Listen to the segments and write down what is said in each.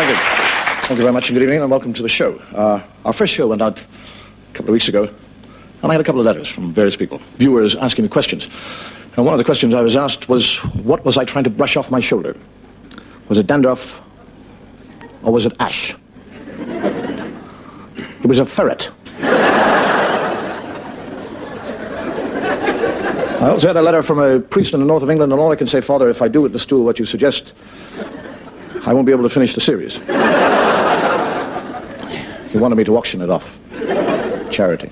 Thank you. Thank you very much, and good evening, and welcome to the show. Our first show went out a couple of weeks ago, and I had a couple of letters from various people, viewers asking me questions. And one of the questions I was asked was, what was I trying to brush off my shoulder? Was it dandruff, or was it ash? It was a ferret. I also had a letter from a priest in the north of England, and all I can say, Father, if I do with the stool what you suggest, I won't be able to finish the series. He wanted me to auction it off. Charity.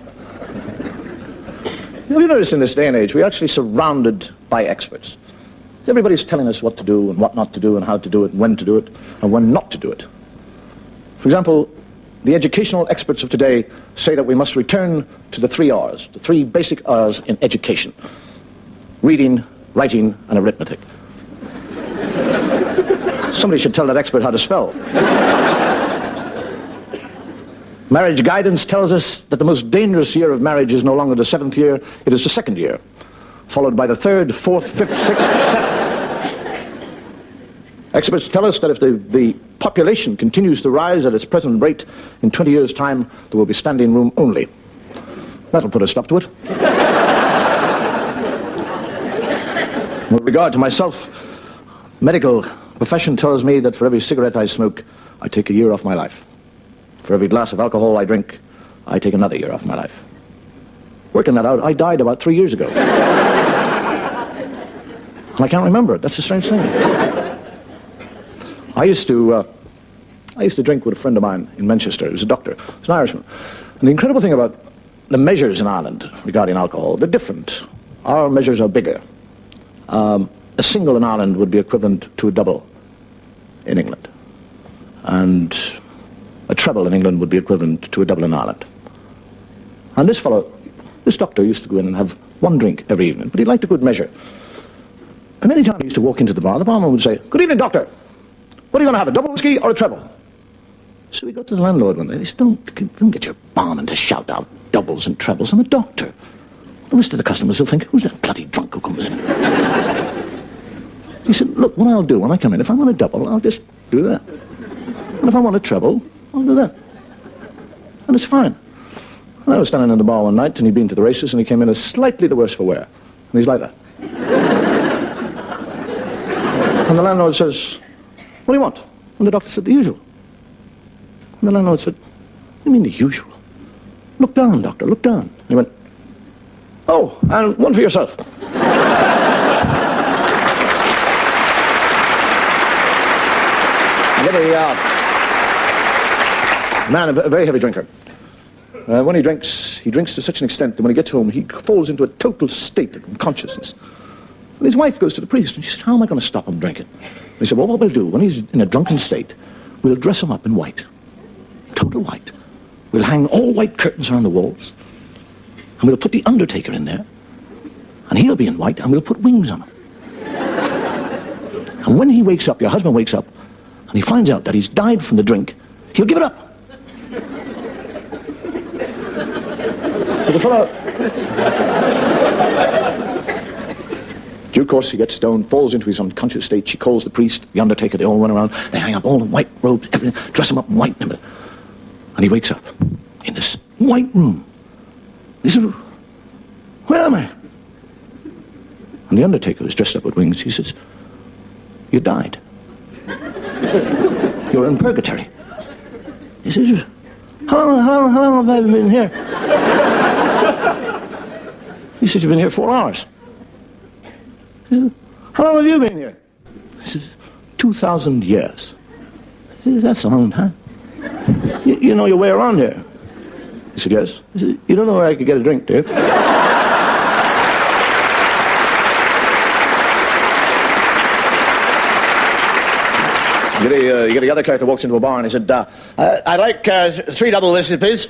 Have you noticed in this day and age, we're actually surrounded by experts. Everybody's telling us what to do and what not to do and how to do it and when to do it and when not to do it. For example, the educational experts of today say that we must return to the 3 R's, the 3 basic R's in education. Reading, writing, and arithmetic. Somebody should tell that expert how to spell. Marriage guidance tells us that the most dangerous year of marriage is no longer the 7th year, it is the 2nd year, followed by the 3rd, 4th, 5th, 6th, 7th. Experts tell us that if the population continues to rise at its present rate, in 20 years' time, there will be standing room only. That'll put a stop to it. With regard to myself, medical profession tells me that for every cigarette I smoke, I take a year off my life. For every glass of alcohol I drink, I take another year off my life. Working that out, I died about 3 years ago. And I can't remember it. That's the strange thing. I used to drink with a friend of mine in Manchester. He was a doctor. He was an Irishman. And the incredible thing about the measures in Ireland regarding alcohol, they're different. Our measures are bigger. A single in Ireland would be equivalent to a double in England. And a treble in England would be equivalent to a double in Ireland. And this doctor used to go in and have one drink every evening, but he liked a good measure. And any time he used to walk into the barman would say, "Good evening, doctor. What are you going to have, a double whiskey or a treble?" So we got to the landlord one day, and he said, don't get your barman to shout out doubles and trebles. I'm a doctor. The rest of the customers will think, who's that bloody drunk who comes in? He said, look, what I'll do when I come in, if I want a double, I'll just do that. And if I want a treble, I'll do that. And it's fine. And I was standing in the bar one night, and he'd been to the races, and he came in as slightly the worse for wear. And he's like that. And the landlord says, what do you want? And the doctor said, the usual. And the landlord said, what do you mean the usual? Look down, doctor, look down. And he went, oh, and one for yourself. A man, a very heavy drinker. When he drinks to such an extent that when he gets home, he falls into a total state of unconsciousness. And his wife goes to the priest, and she says, how am I going to stop him drinking? And he said, well, what we'll do, when he's in a drunken state, we'll dress him up in white. Total white. We'll hang all white curtains around the walls, and we'll put the undertaker in there, and he'll be in white, and we'll put wings on him. And when he wakes up, your husband wakes up, and he finds out that he's died from the drink, he'll give it up. So the fellow... Due course, he gets stoned, falls into his unconscious state. She calls the priest, the undertaker, they all run around. They hang up all the white robes, everything, dress him up in white. And he wakes up in this white room. He says, where am I? And the undertaker is dressed up with wings. He says, you died. You're in purgatory. He says, how long have I been here? He says, you've been here 4 hours. He says, how long have you been here? He says, 2,000 years. He says, that's a long time. You know your way around here. He said, yes. He said, you don't know where I could get a drink, do you? You get the other character walks into a bar and he said, I'd like 3 double whiskeys, please,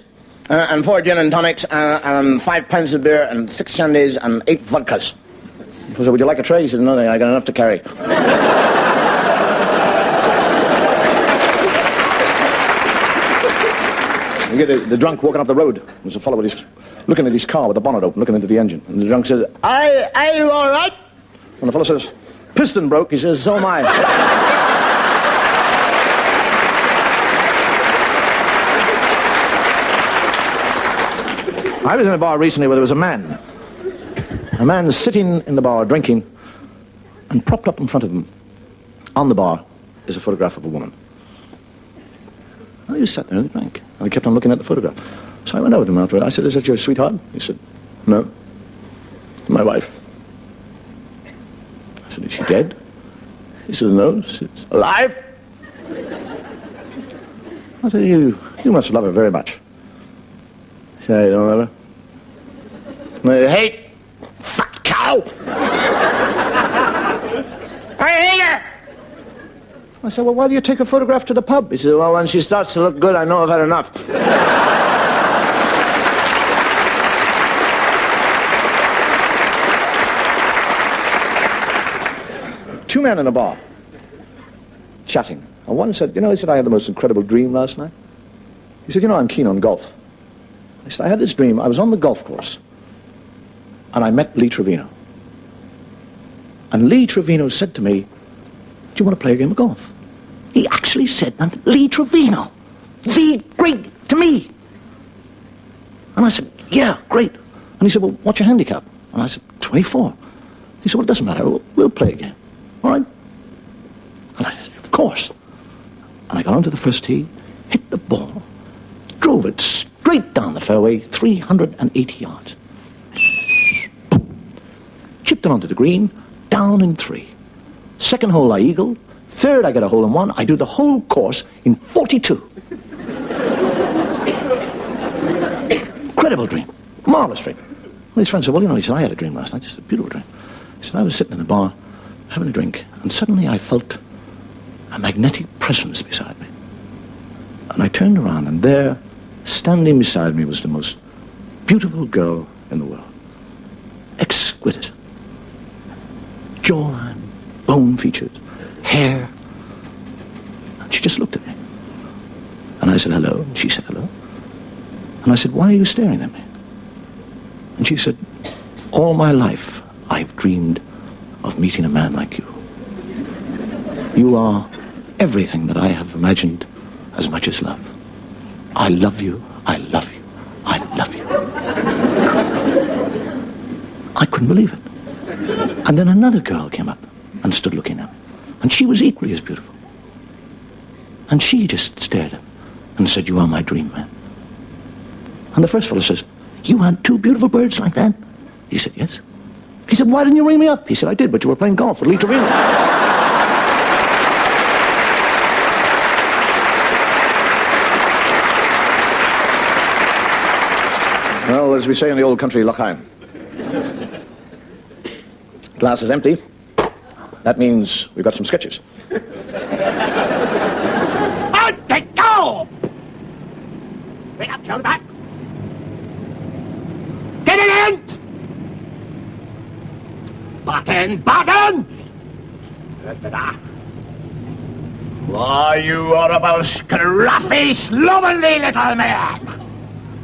and 4 gin and tonics, and 5 pints of beer, and 6 shandies, and 8 vodkas. He said, would you like a tray? He said, no, I got enough to carry. You get the drunk walking up the road. There's a fellow looking at his car with the bonnet open, looking into the engine. And the drunk says, are you all right? And the fellow says, piston broke. He says, so am I. I was in a bar recently where there was a man sitting in the bar drinking, and propped up in front of him on the bar is a photograph of a woman. And he was sat there and he drank, and he kept on looking at the photograph. So I went over to him afterward. I said, "Is that your sweetheart?" He said, "No, my wife." I said, "Is she dead?" He said, "No, she's alive." I said, you must love her very much." He said, "I don't love her." I hate fat cow. I hate her. I said, "Well, why do you take a photograph to the pub?" He said, "Well, when she starts to look good, I know I've had enough." Two men in a bar, chatting. And one said, he said, "I had the most incredible dream last night." He said, "I'm keen on golf." I said, "I had this dream. I was on the golf course, and I met Lee Trevino. And Lee Trevino said to me, 'Do you want to play a game of golf?'" He actually said that. Lee Trevino. Lee, great to me. And I said, "Yeah, great." And he said, "Well, what's your handicap?" And I said, 24. He said, "Well, it doesn't matter. We'll play a game. All right?" And I said, "Of course." And I got onto the first tee, hit the ball, drove it straight down the fairway, 380 yards. Boom. Chipped it onto the green, down in 3. Second hole I eagle. Third I get a hole in 1. I do the whole course in 42. Incredible dream. Marvelous dream. Well, his friend said, "Well, he said, I had a dream last night, just a beautiful dream." He said, "I was sitting in a bar, having a drink, and suddenly I felt a magnetic presence beside me. And I turned around, and there, standing beside me, was the most beautiful girl in the world. Exquisite. Jawline, bone features, hair. And she just looked at me. And I said, "Hello." And she said, "Hello." And I said, "Why are you staring at me?" And she said, "All my life, I've dreamed of meeting a man like you. You are everything that I have imagined as much as love. I love you, I love you, I love you." I couldn't believe it. And then another girl came up and stood looking at me. And she was equally as beautiful. And she just stared at me and said, "You are my dream man." And the first fellow says, "You had 2 beautiful birds like that?" He said, "Yes." He said, "Why didn't you ring me up?" He said, "I did, but you were playing golf with Lee Trevino." Well, as we say in the old country, Lochheim. Glass is empty. That means we've got some sketches. Out they go! Bring up, shoulder back. Get it in! Buttons! Da-da-da. Why, you horrible, scruffy, slovenly little man!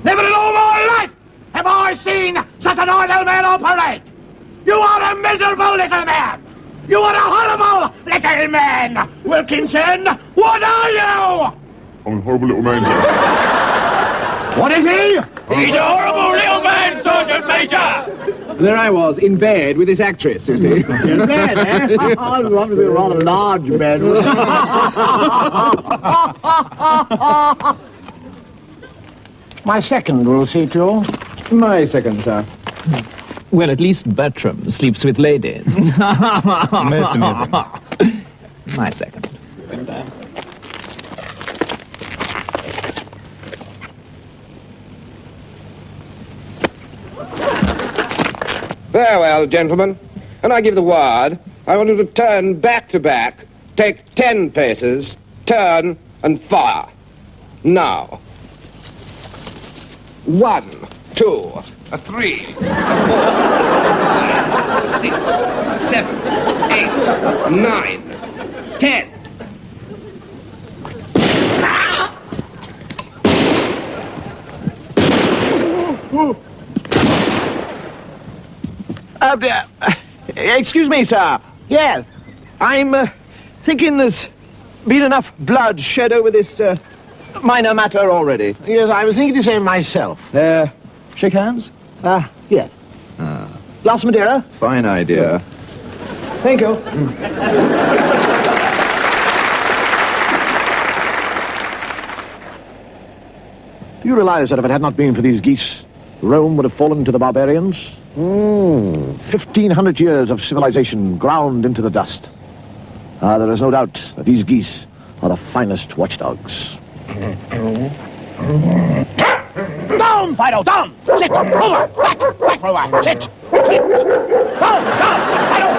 Never in all my life have I seen such an idle man operate! You are a miserable little man! You are a horrible little man! Wilkinson, what are you? I'm a horrible little man, sir. What is he? He's a horrible little man, Sergeant Major! There I was, in bed with this actress, you see. In bed, eh? I'd love to be a rather large bed. My second will see to you. My second, sir. Well, at least Bertram sleeps with ladies. Most amusing. My second. Very well, gentlemen. When I give the word, I want you to turn back to back, take 10 paces, turn, and fire. Now. 1, 2, 3, 4, 5, 6, 7, 8, 9, 10. Excuse me, sir. Yes. I'm thinking there's been enough blood shed over this minor matter already. Yes, I was thinking the same myself. Shake hands? Yeah. Glass of Madeira? Fine idea. Thank you. Do you realize that if it had not been for these geese, Rome would have fallen to the barbarians? 1,500 years of civilization ground into the dust. There is no doubt that these geese are the finest watchdogs. Down, Fido, down! Sit! Over! Back for a while! Sit! Sit! Down, Fido!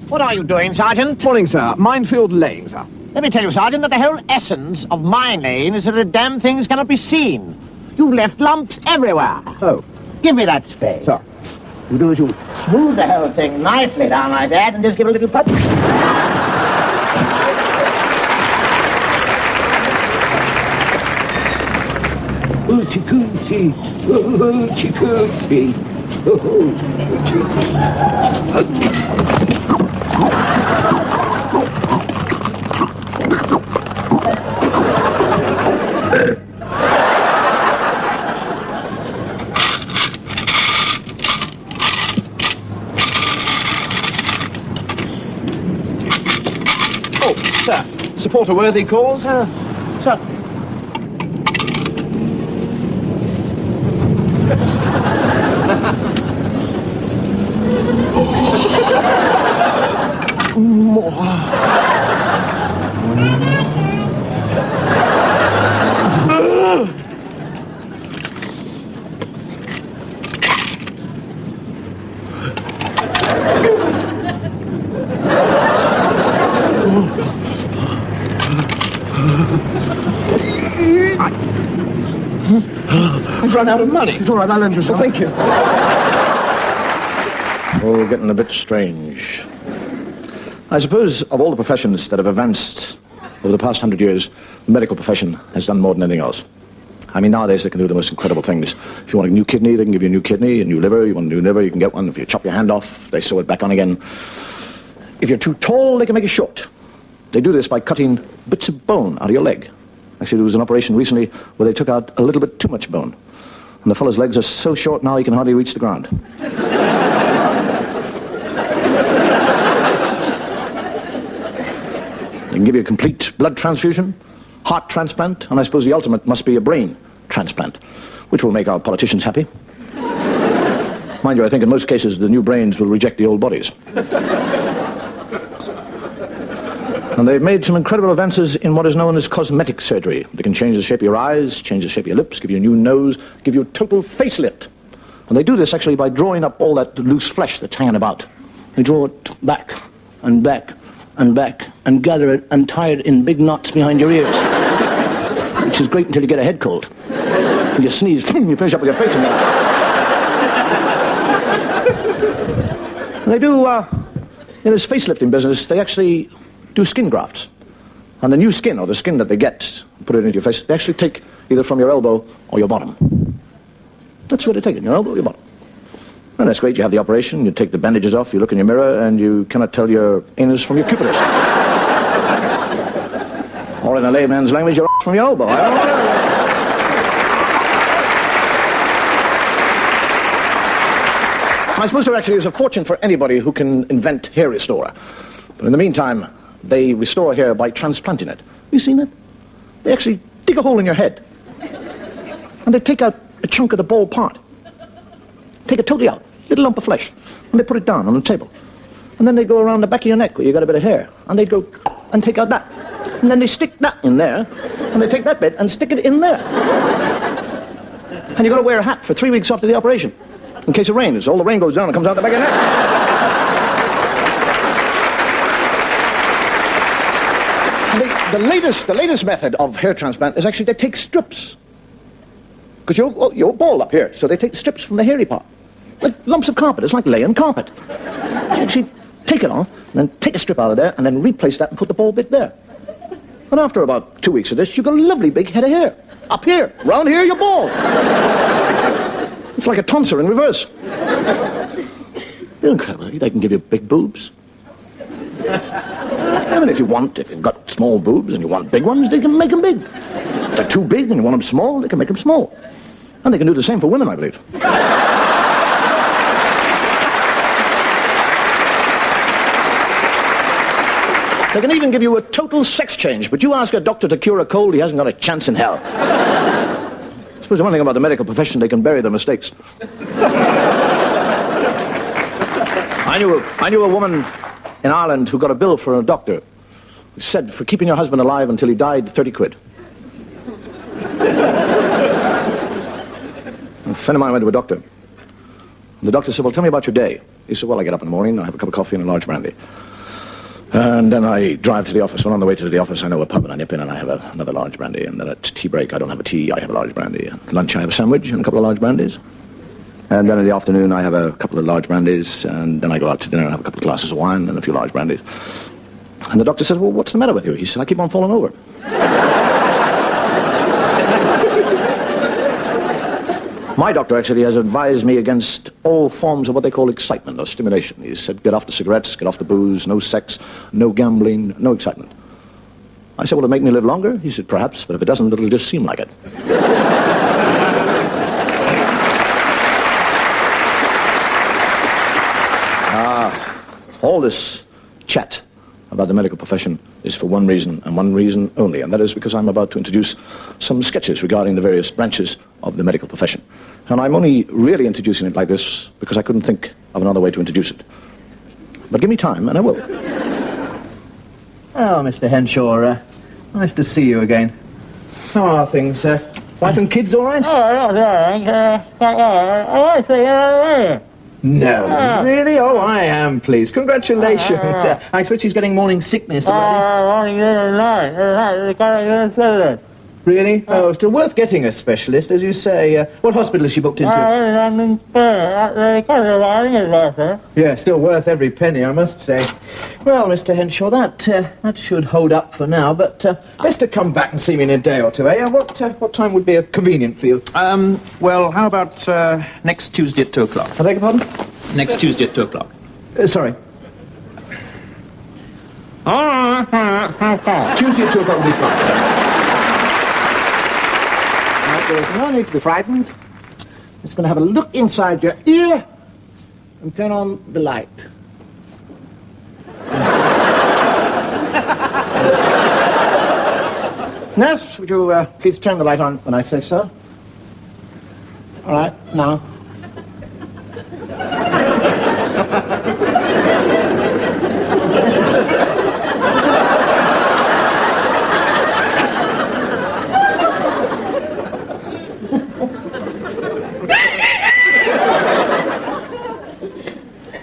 What are you doing, Sergeant? Morning, sir. Minefield laying, sir. Let me tell you, Sergeant, that the whole essence of mine laying is that the damn things cannot be seen. You left lumps everywhere. Oh. Give me that spade. Sir. You do is you smooth the whole thing nicely down like that and just give a little touch. Oochie coochie, oochie coochie, Oh, sir. Support a worthy cause? Sir. I've run out of money. It's all right, I'll lend you some. Thank you. Oh, getting a bit strange. I suppose of all the professions that have advanced over the past 100 years, the medical profession has done more than anything else. I mean, nowadays they can do the most incredible things. If you want a new kidney, they can give you a new kidney, a new liver. You want a new liver, you can get one. If you chop your hand off, they sew it back on again. If you're too tall, they can make you short. They do this by cutting bits of bone out of your leg. Actually, there was an operation recently where they took out a little bit too much bone. And the fellow's legs are so short now he can hardly reach the ground. They can give you a complete blood transfusion, heart transplant, and I suppose the ultimate must be a brain transplant, which will make our politicians happy. Mind you, I think in most cases the new brains will reject the old bodies. And they've made some incredible advances in what is known as cosmetic surgery. They can change the shape of your eyes, change the shape of your lips, give you a new nose, give you a total facelift. And they do this actually by drawing up all that loose flesh that's hanging about. They draw it back and back and back and gather it and tie it in big knots behind your ears. Which is great until you get a head cold. And you sneeze, you finish up with your face in there. And they do, in this facelifting business, they actually do skin grafts. And the new skin, or the skin that they get, put it into your face, they actually take either from your elbow or your bottom. That's where they take it, your elbow or your bottom. And that's great, you have the operation, you take the bandages off, you look in your mirror, and you cannot tell your anus from your cupidus. Or in a layman's language, your ass from your elbow. I suppose there actually is a fortune for anybody who can invent hair restorer. But in the meantime, they restore hair by transplanting it. Have you seen it? They actually dig a hole in your head. And they take out a chunk of the bald part. Take it totally out. Little lump of flesh. And they put it down on the table. And then they go around the back of your neck where you got a bit of hair. And they go and take out that. And then they stick that in there. And they take that bit and stick it in there. And you've got to wear a hat for 3 weeks after the operation. In case it rains. All the rain goes down and comes out the back of your neck. The latest method of hair transplant is actually they take strips. Because you're bald up here, so they take strips from the hairy part. Like lumps of carpet. It's like laying carpet. They actually take it off, and then take a strip out of there, and then replace that and put the bald bit there. And after about 2 weeks of this, you've got a lovely big head of hair. Up here. Round here, you're bald. It's like a tonsor in reverse. They're incredible. They can give you big boobs. I mean, if you've got small boobs and you want big ones, they can make them big. If they're too big and you want them small, they can make them small. And they can do the same for women, I believe. They can even give you a total sex change, but you ask a doctor to cure a cold, he hasn't got a chance in hell. I suppose the one thing about the medical profession, they can bury their mistakes. I knew a woman in Ireland who got a bill for a doctor who said, for keeping your husband alive until he died, 30 quid. A friend of mine went to a doctor. The doctor said, well, tell me about your day. He said, well, I get up in the morning, I have a cup of coffee and a large brandy. And then I drive to the office. When on the way to the office, I know a pub and I nip in and I have another large brandy. And then at tea break, I don't have a tea, I have a large brandy. At lunch, I have a sandwich and a couple of large brandies. And then in the afternoon, I have a couple of large brandies. And then I go out to dinner and have a couple of glasses of wine and a few large brandies. And the doctor said, well, what's the matter with you? He said, I keep on falling over. My doctor actually has advised me against all forms of what they call excitement or stimulation. He said, get off the cigarettes, get off the booze, no sex, no gambling, no excitement. I said, will it make me live longer? He said, perhaps, but if it doesn't, it'll just seem like it. All this chat about the medical profession is for one reason and one reason only, and that is because I'm about to introduce some sketches regarding the various branches of the medical profession. And I'm only really introducing it like this because I couldn't think of another way to introduce it. But give me time, and I will. Oh, Mr. Henshaw, nice to see you again. How are things, wife and kids all right? No, really? Oh, I am pleased. Congratulations. I expect she's getting morning sickness already. Really? Oh, still worth getting a specialist, as you say. What hospital is she booked into? Yeah, still worth every penny, I must say. Well, Mr. Henshaw, that should hold up for now, but best to come back and see me in a day or two, eh? What time would be convenient for you? Well, how about next Tuesday at 2 o'clock? I beg your pardon? Next Tuesday at 2 o'clock. Sorry. Tuesday at 2 o'clock will be fine. There's no need to be frightened. Just going to have a look inside your ear and turn on the light. Nurse, would you please turn the light on when I say so? All right, now.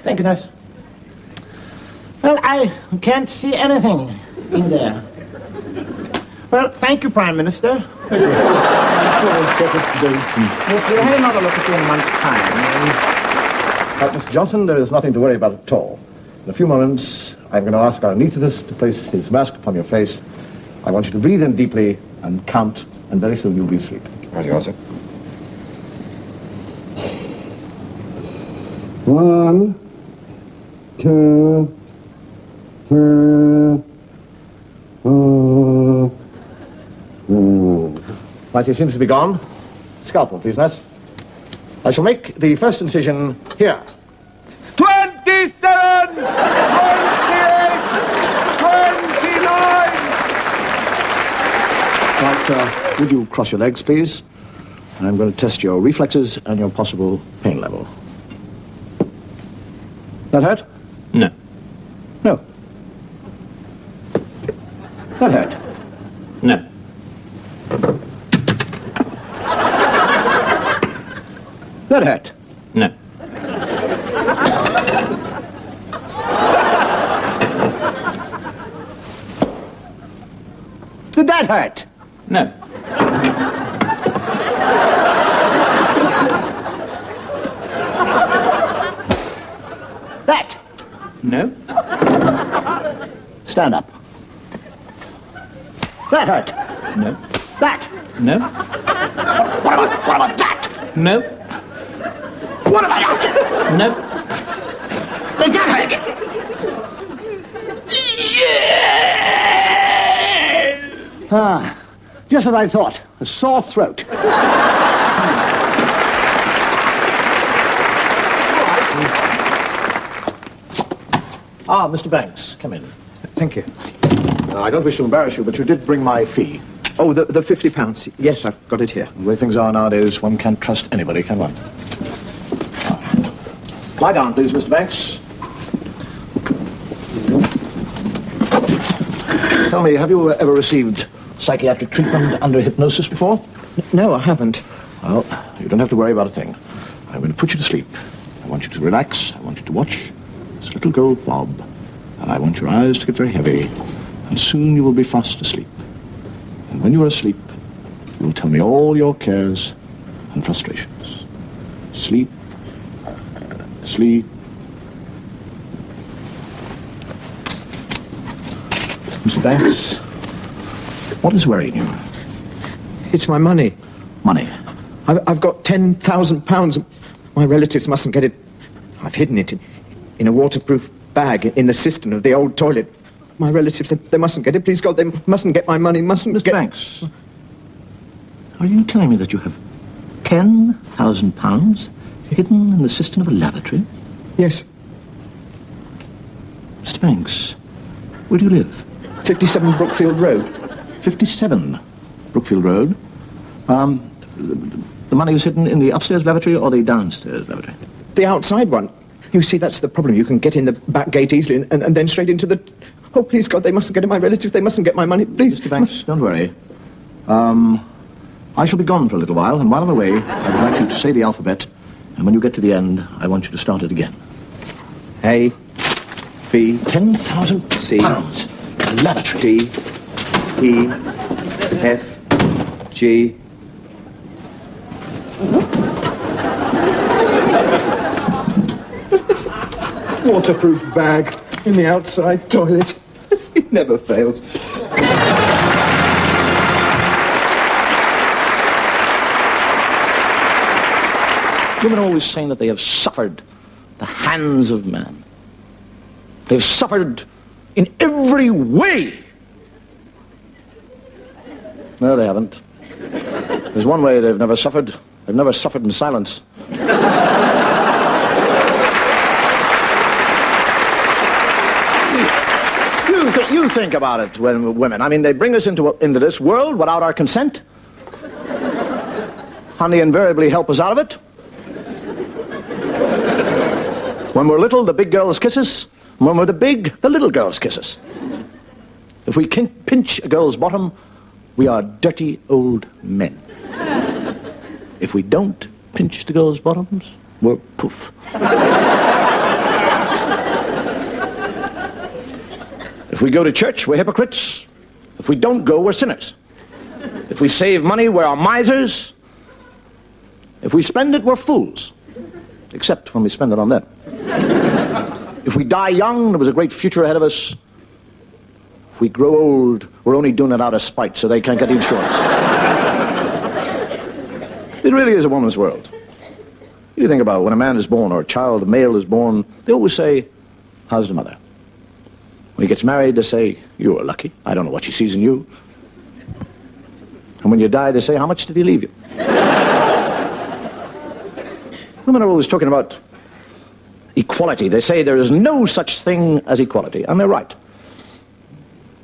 Thank you, nurse. Well, I can't see anything in there. Well, thank you, Prime Minister. We'll have another look at you in a month's time. Mr. Johnson, there is nothing to worry about at all. In a few moments, I'm going to ask our anesthetist to place his mask upon your face. I want you to breathe in deeply and count, and very soon you'll be asleep. Right you are, sir. 1, 2, 3, 4. Right, he seems to be gone. Scalpel, please, nurse. I shall make the first incision here. 27! 28! 29! Right, would you cross your legs, please? I'm going to test your reflexes and your possible pain level. That hurt? No. No. That hurt? No. That hurt? No. Did that hurt? No. That? No. Stand up. That hurt? No. That? No. What about that? No. What about that? No. Did that hurt? Ah, just as I thought. A sore throat. Ah, Mr. Banks, come in. Thank you. I don't wish to embarrass you, but you did bring my fee. Oh, the £50. Yes, I've got it here. The way things are nowadays, one can't trust anybody, can one? Lie down, please, Mr. Banks. Tell me, have you ever received psychiatric treatment under hypnosis before? No, I haven't. Well, you don't have to worry about a thing. I'm going to put you to sleep. I want you to relax. I want you to watch this little gold bob. And I want your eyes to get very heavy. And soon you will be fast asleep. And when you are asleep, you will tell me all your cares and frustrations. Sleep. Sleep. Mr. Banks, what is worrying you? It's my money. Money. I've got £10,000. My relatives mustn't get it. I've hidden it in a waterproof bag in the cistern of the old toilet. My relatives, they mustn't get it. Please, God, they mustn't get my money, mustn't Mr. get... Banks, are you telling me that you have £10,000 hidden in the cistern of a lavatory? Yes. Mr. Banks, where do you live? 57 Brookfield Road. 57 Brookfield Road. The money is hidden in the upstairs lavatory or the downstairs lavatory? The outside one. You see, that's the problem. You can get in the back gate easily and then straight into the... Oh, please, God, they mustn't get it. My relatives, they mustn't get my money. Please. Mr. Banks, don't worry. I shall be gone for a little while, and while I'm away, I would like you to say the alphabet, and when you get to the end, I want you to start it again. A, B, £10,000. C, Lavatory. D, E, F, G... Waterproof bag in the outside toilet. It never fails. Women are always saying that they have suffered the hands of man. They've suffered in every way. No, they haven't. There's one way they've never suffered. They've never suffered in silence. You think about it, when women. I mean, they bring us into this world without our consent. And they invariably help us out of it. When we're little, the big girls kiss us. When we're big, the little girls kiss us. If we can pinch a girl's bottom, we are dirty old men. If we don't pinch the girls' bottoms, we're poof. If we go to church, we're hypocrites. If we don't go, we're sinners. If we save money, we're misers. If we spend it, we're fools. Except when we spend it on them. If we die young, there was a great future ahead of us. If we grow old, we're only doing it out of spite so they can't get the insurance. It really is a woman's world. You think about when a man is born or a child, a male is born, they always say, how's the mother? When he gets married, they say, you were lucky. I don't know what she sees in you. And when you die, they say, how much did he leave you? Women are always talking about equality. They say there is no such thing as equality. And they're right.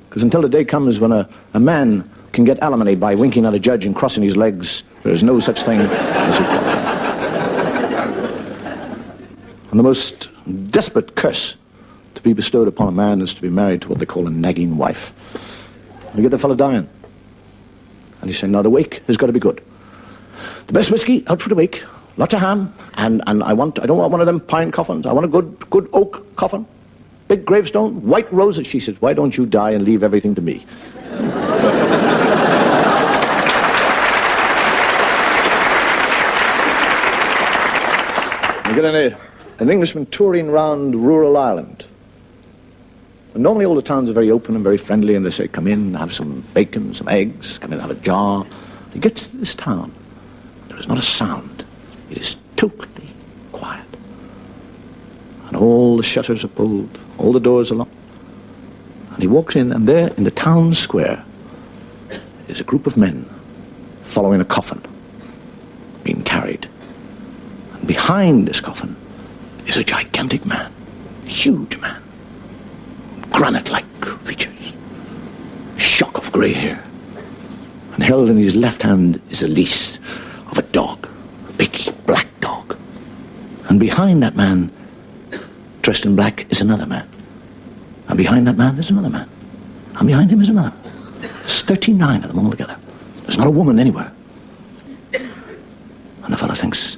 Because until the day comes when a man can get alimony by winking at a judge and crossing his legs, there is no such thing as equality. And the most desperate curse to be bestowed upon a man is to be married to what they call a nagging wife. You get the fellow dying. And you say, now the wake has got to be good. The best whiskey out for the wake, lots of ham, and I don't want one of them pine coffins. I want a good oak coffin, big gravestone, white roses. She says, why don't you die and leave everything to me? You get an Englishman touring around rural Ireland. And normally all the towns are very open and very friendly, and they say, come in, have some bacon, some eggs, come in, have a jar. He gets to this town. There is not a sound. It is totally quiet. And all the shutters are pulled, all the doors are locked. And he walks in, and there in the town square, is a group of men following a coffin being carried. And behind this coffin is a gigantic man, huge man, granite-like features, shock of grey hair. And held in his left hand is a leash of a dog, a big black dog. And behind that man, dressed in black, is another man. And behind that man is another man. And behind him is another. There's 39 of them all together. There's not a woman anywhere. And the fellow thinks,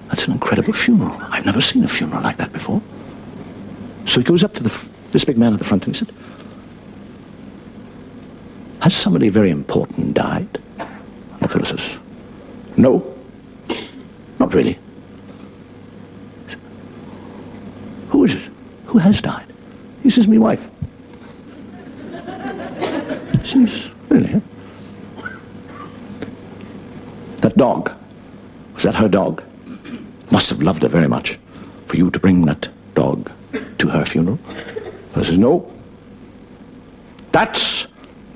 that's an incredible funeral. I've never seen a funeral like that before. So he goes up to this big man at the front and he said, has somebody very important died? And the fellow says, no, not really. Who is it? Who has died? He says, me wife. He says, really? That dog, was that her dog? Must have loved her very much for you to bring that dog to her funeral. I says, no. That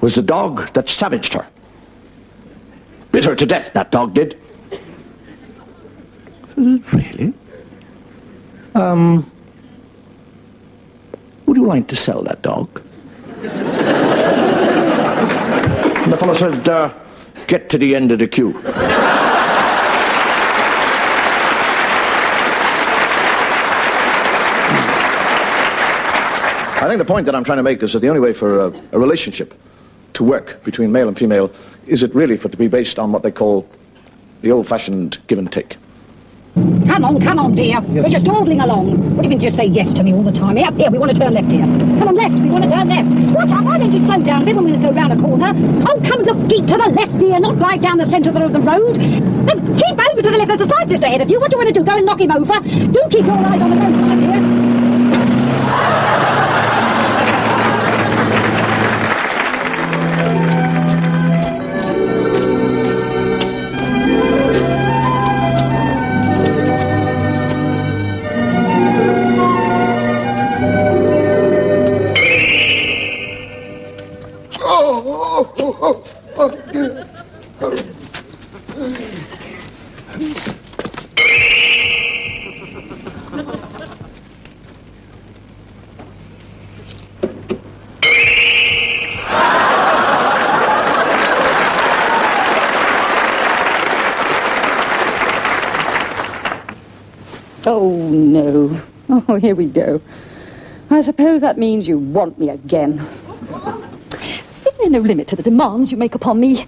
was the dog that savaged her. Bit her to death, that dog did. Really? Would you like to sell that dog? And the fellow said, get to the end of the queue. I think the point that I'm trying to make is that the only way for a relationship to work between male and female is it really for it to be based on what they call the old-fashioned give and take. Come on, dear. Yes. We're just dawdling along. What do you mean you say yes to me all the time? Here, we want to turn left here. Come on, left. We want to turn left. What? Why don't you slow down a bit when we're going to go round a corner? Oh, come and look, keep to the left, dear, not drive down the centre of the road. No, keep over to the left. There's a cyclist ahead of you. What do you want to do? Go and knock him over? Do keep your eyes on the road, my dear. Oh, no. Oh, here we go. I suppose that means you want me again. Isn't there no limit to the demands you make upon me?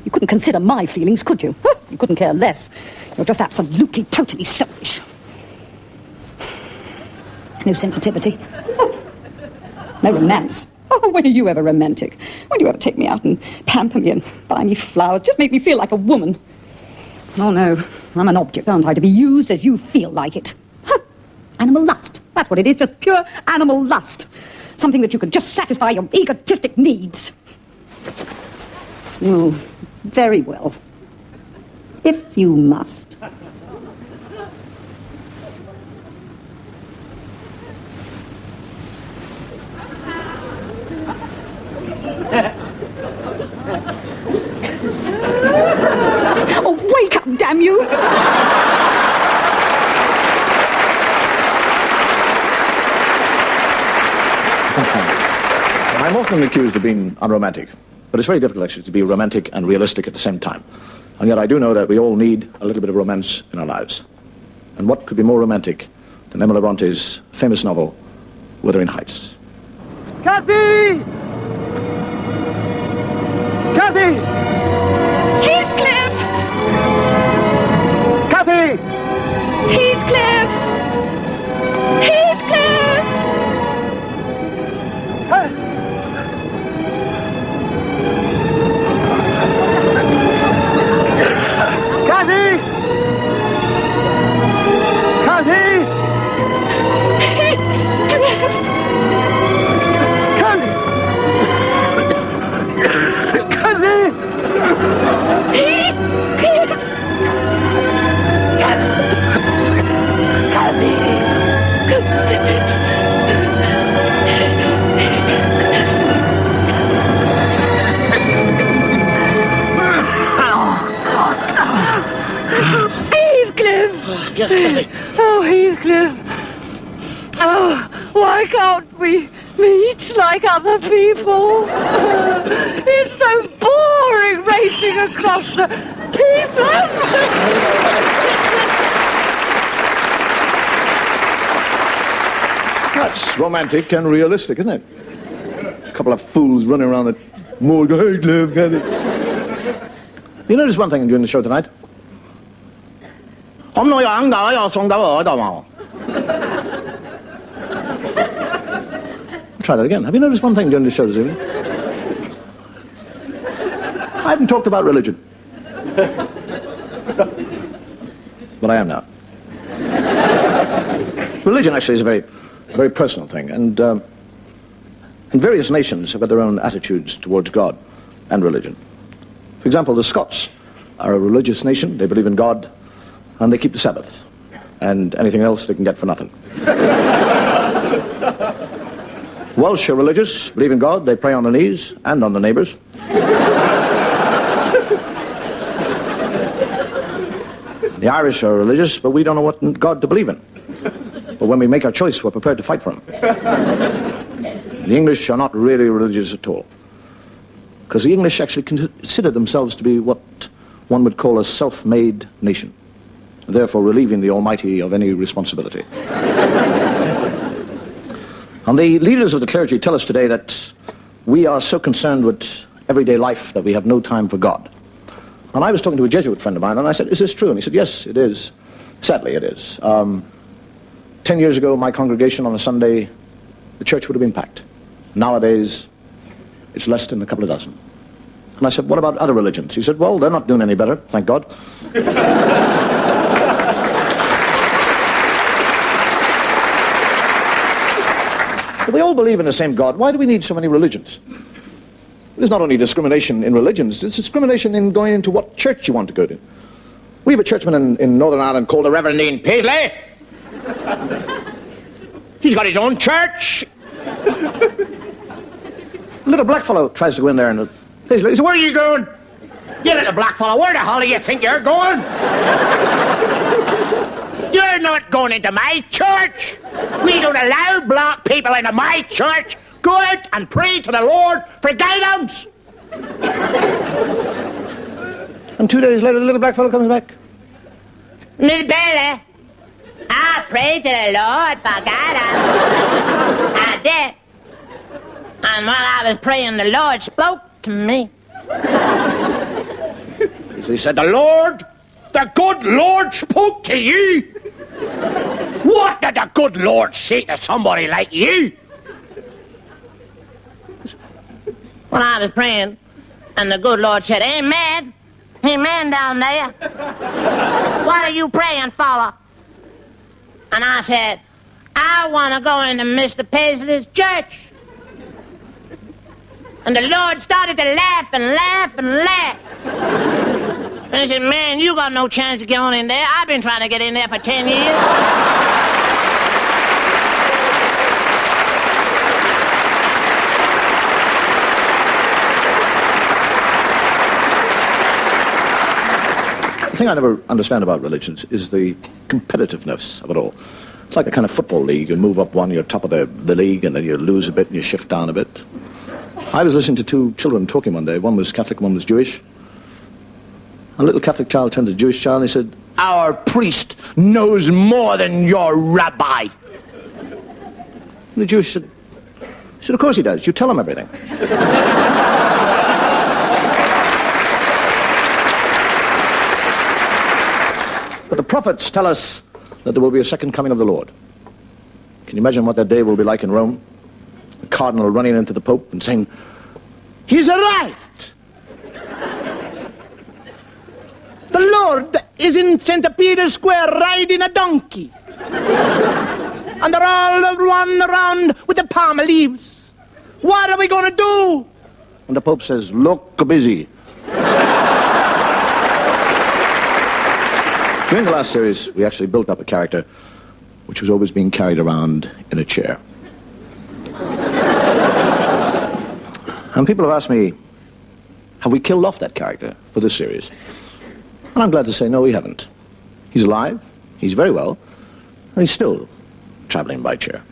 You couldn't consider my feelings, could you? You couldn't care less. You're just absolutely, totally selfish. No sensitivity. No romance. Oh, when are you ever romantic? When do you ever take me out and pamper me and buy me flowers? Just make me feel like a woman. Oh, no. I'm an object, aren't I, to be used as you feel like it. Huh. Animal lust. That's what it is, just pure animal lust. Something that you can just satisfy your egotistic needs. Oh, very well. If you must. Oh, wake up, damn you! I'm often accused of being unromantic, but it's very difficult actually to be romantic and realistic at the same time. And yet I do know that we all need a little bit of romance in our lives. And what could be more romantic than Emily Bronte's famous novel, Wuthering Heights? Kathy! Kathy! Heathcliff! Kathy! Heathcliff! Heathcliff! Kathy! Kathy! Kathy! Kathy! Why can't we meet like other people? It's so boring racing across the people. That's romantic and realistic, isn't it? A couple of fools running around the moor going, hey, love, get it. You notice one thing during the show tonight? Try that again. Have you noticed one thing during the show this evening? I haven't talked about religion. But I am now. Religion actually is a very personal thing, and various nations have got their own attitudes towards God and religion. For example, the Scots are a religious nation. They believe in God, and they keep the Sabbath, and anything else they can get for nothing. Welsh are religious, believe in God. They pray on their knees and on the neighbours. The Irish are religious, but we don't know what God to believe in. But when we make our choice, we're prepared to fight for him. The English are not really religious at all, because the English actually consider themselves to be what one would call a self-made nation, therefore relieving the Almighty of any responsibility. And the leaders of the clergy tell us today that we are so concerned with everyday life that we have no time for God. And I was talking to a Jesuit friend of mine, and I said, is this true? And he said, yes, it is. Sadly, it is. 10 years ago, my congregation on a Sunday, the church would have been packed. Nowadays, it's less than a couple of dozen. And I said, what about other religions? He said, well, they're not doing any better, thank God. If we all believe in the same God, why do we need so many religions? There's not only discrimination in religions, it's discrimination in going into what church you want to go to. We have a churchman in Northern Ireland called the Reverend Dean Paisley. He's got his own church. A little black fellow tries to go in there and Paisley, he says, where are you going? You little black fellow, where the hell do you think you're going? You're not going into my church. We don't allow black people into my church. Go out and pray to the Lord for guidance. And 2 days later, the little black fellow comes back. Miss Bailey, I prayed to the Lord for guidance. I did. And while I was praying, the Lord spoke to me. He said, the good Lord spoke to you. What did the good Lord say to somebody like you? Well, I was praying, and the good Lord said, amen. Amen down there. What are you praying for? And I said, I want to go into Mr. Paisley's church. And the Lord started to laugh and laugh and laugh. And he said, man, you got no chance to get on in there. I've been trying to get in there for 10 years. The thing I never understand about religions is the competitiveness of it all. It's like a kind of football league. You move up one, you're top of the league, and then you lose a bit and you shift down a bit. I was listening to two children talking one day. One was Catholic, one was Jewish. A little Catholic child turned to a Jewish child and he said, Our priest knows more than your rabbi. And the Jewish said, of course he does. You tell him everything. But the prophets tell us that there will be a second coming of the Lord. Can you imagine what that day will be like in Rome? The cardinal running into the Pope and saying, He's arrived. The Lord is in St. Peter's Square riding a donkey. And they're all run around with the palm leaves. What are we going to do? And the Pope says, look busy. During the last series, we actually built up a character which was always being carried around in a chair. And people have asked me, have we killed off that character for this series? And I'm glad to say, no, we haven't. He's alive, he's very well, and he's still traveling by chair.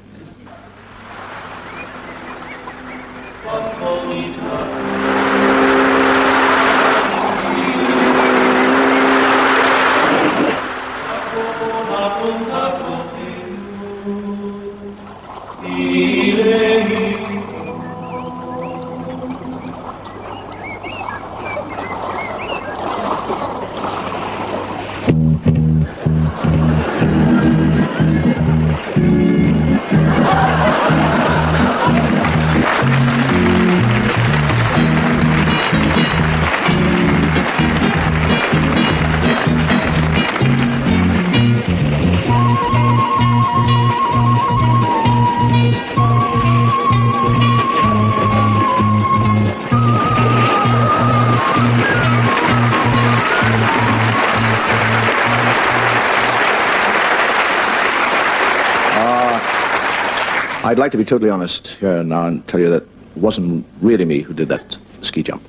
I'd like to be totally honest here now and tell you that it wasn't really me who did that ski jump.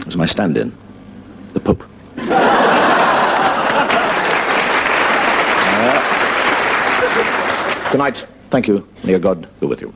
It was my stand-in, the Pope. Good night. Thank you. May God go with you.